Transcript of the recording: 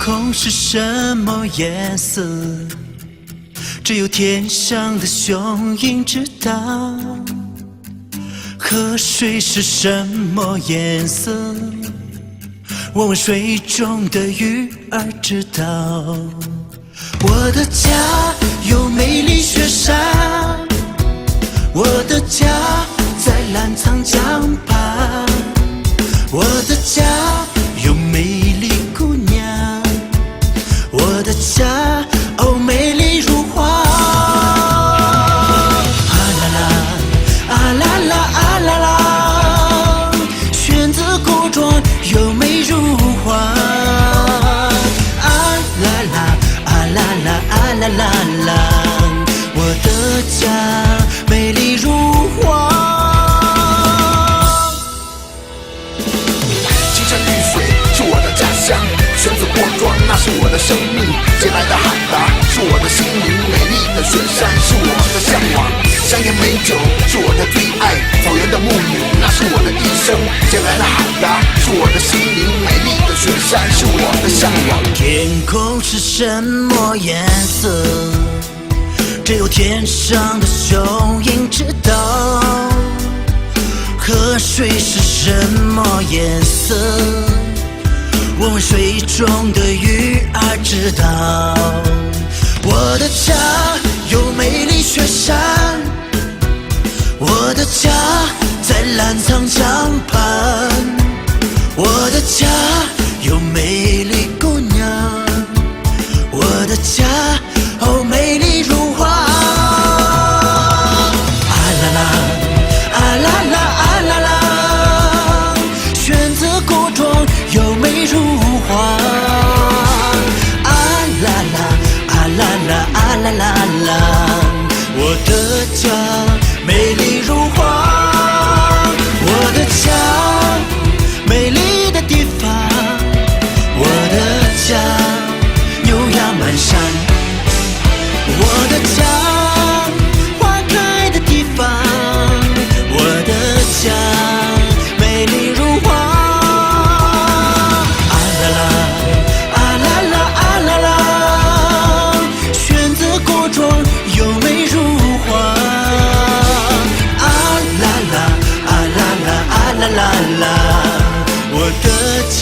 空是什么颜色？只有天上的雄鹰知道。河水是什么颜色？我问水中的鱼儿知道。我的家有美丽雪山，我的家在澜沧江畔，我的家有美丽姑娘，我的家哦美丽如花。啊啦啦，啊啦啦，啊啦啦，选择古装又美如花。啊啦啦，啊啦啦，啊啦啦啦，我的家美丽如花。青山绿水是我的家乡，选择过庄那是我的生命，借来的海达是我的心灵，美丽的雪山是我的向往，香烟美酒是我的最爱，草原的牧女那是我的一生，借来的海达是我的心灵，美丽的雪山是我的向往。天空是什么颜色？只有天上的雄鹰知道。河水是什么颜色？我问水中的鱼儿知道。我的家有美丽雪山，我的家在澜沧江畔，我的家有美丽姑娘，我的家哦美丽如花。啊啦啦，啊啦啦，啊啦啦，选择古装又美如花。啊啦啦，啊啦啦，啊啦啦啦，我的家美丽如花。我的家美丽的地方，我的家牛羊满山，我的家花开的地方，我的家美丽如花。啊啦啦，啊啦啦，啊啦啦，选择古装又美如花。啊啦啦，啊啦啦，啊啦啦啦，我的家